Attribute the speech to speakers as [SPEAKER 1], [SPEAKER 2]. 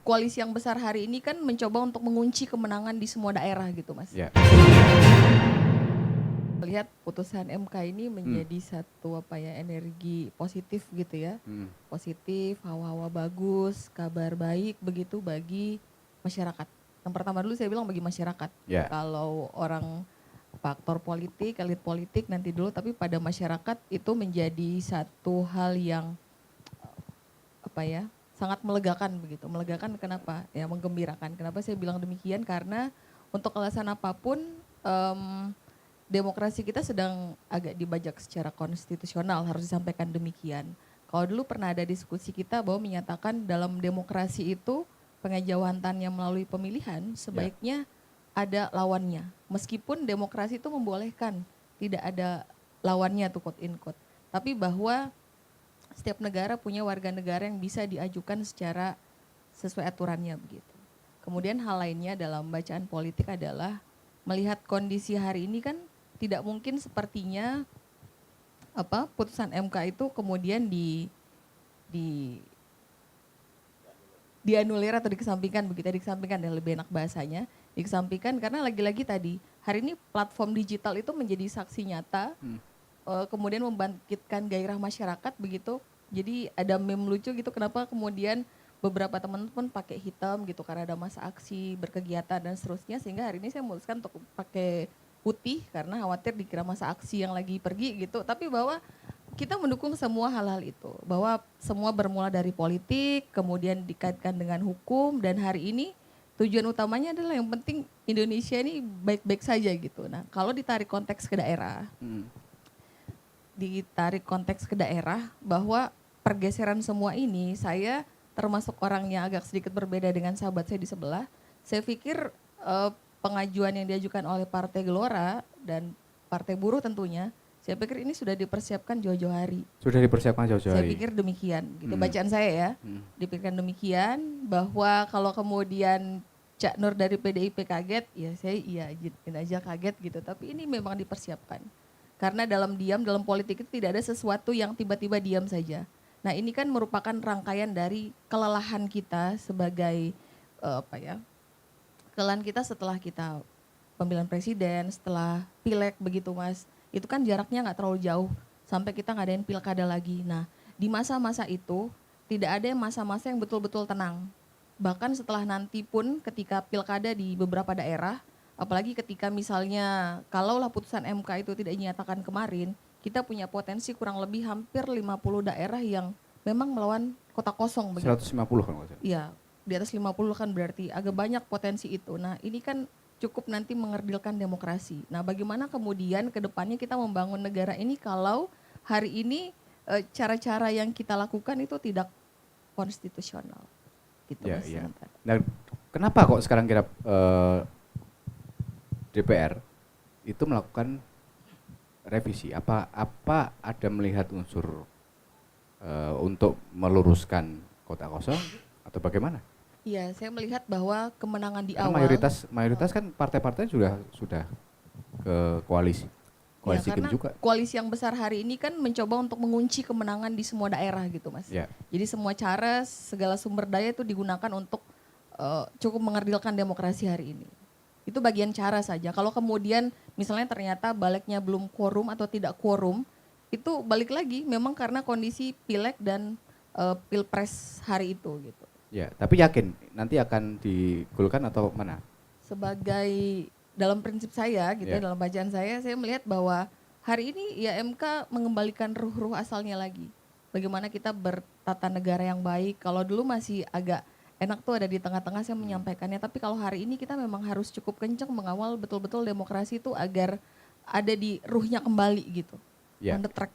[SPEAKER 1] Koalisi yang besar hari ini kan mencoba untuk mengunci kemenangan di semua daerah gitu, Mas.
[SPEAKER 2] Ya.
[SPEAKER 1] Melihat putusan MK ini menjadi satu energi positif gitu ya. Positif, hawa-hawa bagus, kabar baik begitu bagi masyarakat. Yang pertama dulu saya bilang bagi masyarakat.
[SPEAKER 2] Ya.
[SPEAKER 1] Kalau orang faktor politik, elit politik nanti dulu, tapi pada masyarakat itu menjadi satu hal yang sangat melegakan begitu. Melegakan kenapa? Ya menggembirakan. Kenapa saya bilang demikian? Karena untuk alasan apapun demokrasi kita sedang agak dibajak secara konstitusional, harus disampaikan demikian. Kalau dulu pernah ada diskusi kita bahwa menyatakan dalam demokrasi itu pengajawantannya melalui pemilihan sebaiknya ada lawannya. Meskipun demokrasi itu membolehkan tidak ada lawannya tuh quote in quote. Tapi bahwa setiap negara punya warga negara yang bisa diajukan secara sesuai aturannya begitu. Kemudian hal lainnya dalam bacaan politik adalah melihat kondisi hari ini kan tidak mungkin sepertinya putusan MK itu kemudian dianulir atau dikesampingkan begitu, dikesampingkan dan lebih enak bahasanya, dikesampingkan karena lagi-lagi tadi hari ini platform digital itu menjadi saksi nyata. Kemudian membangkitkan gairah masyarakat begitu. Jadi ada meme lucu gitu kenapa kemudian beberapa teman pun pakai hitam gitu karena ada masa aksi, berkegiatan dan seterusnya, sehingga hari ini saya memutuskan untuk pakai putih karena khawatir dikira masa aksi yang lagi pergi gitu. Tapi bahwa kita mendukung semua hal-hal itu, bahwa semua bermula dari politik, kemudian dikaitkan dengan hukum, dan hari ini tujuan utamanya adalah yang penting Indonesia ini baik-baik saja gitu. Nah kalau ditarik konteks ke daerah, bahwa pergeseran semua ini, saya termasuk orang yang agak sedikit berbeda dengan sahabat saya di sebelah. Saya pikir pengajuan yang diajukan oleh Partai Gelora dan Partai Buruh tentunya, saya pikir ini sudah dipersiapkan jauh-jauh hari.
[SPEAKER 2] Sudah dipersiapkan jauh-jauh hari.
[SPEAKER 1] Saya pikir demikian, gitu bacaan saya ya. Dipikirkan demikian, bahwa kalau kemudian Cak Nur dari PDIP kaget, ya saya izin aja kaget gitu. Tapi ini memang dipersiapkan. Karena dalam politik itu tidak ada sesuatu yang tiba-tiba diam saja. Nah ini kan merupakan rangkaian dari kelelahan kita sebagai kelelahan kita setelah kita pemilihan presiden, setelah pileg begitu Mas. Itu kan jaraknya nggak terlalu jauh sampai kita ngadain pilkada lagi. Nah di masa-masa itu tidak ada masa-masa yang betul-betul tenang. Bahkan setelah nanti pun ketika pilkada di beberapa daerah, apalagi ketika misalnya kalaulah putusan MK itu tidak dinyatakan kemarin, kita punya potensi kurang lebih hampir 50 daerah yang memang melawan kota kosong.
[SPEAKER 2] 150 kan maksudnya?
[SPEAKER 1] Iya, di atas 50 kan berarti agak banyak potensi itu. Nah ini kan cukup nanti mengerdilkan demokrasi. Nah bagaimana kemudian ke depannya kita membangun negara ini kalau hari ini cara-cara yang kita lakukan itu tidak konstitusional. Gitu
[SPEAKER 2] ya,
[SPEAKER 1] Mas.
[SPEAKER 2] ya. Nah kenapa kok sekarang kira DPR itu melakukan revisi? Apa ada melihat unsur untuk meluruskan kota kosong atau bagaimana?
[SPEAKER 1] Iya, saya melihat bahwa kemenangan di
[SPEAKER 2] Karena
[SPEAKER 1] awal.
[SPEAKER 2] mayoritas kan partai-partai sudah ke koalisi
[SPEAKER 1] Karena
[SPEAKER 2] juga.
[SPEAKER 1] Koalisi yang besar hari ini kan mencoba untuk mengunci kemenangan di semua daerah gitu Mas.
[SPEAKER 2] Ya.
[SPEAKER 1] Jadi semua cara, segala sumber daya itu digunakan untuk cukup mengerdilkan demokrasi hari ini. Itu bagian cara saja. Kalau kemudian misalnya ternyata baliknya belum quorum atau tidak quorum, itu balik lagi memang karena kondisi pileg dan pilpres hari itu gitu.
[SPEAKER 2] Ya, tapi yakin nanti akan digolkan atau mana?
[SPEAKER 1] Sebagai dalam prinsip saya gitu dalam bacaan saya melihat bahwa hari ini ya MK mengembalikan ruh-ruh asalnya lagi. Bagaimana kita bertata negara yang baik. Kalau dulu masih agak enak tuh ada di tengah-tengah saya menyampaikannya, tapi kalau hari ini kita memang harus cukup kencang mengawal betul-betul demokrasi itu agar ada di ruhnya kembali gitu. On the track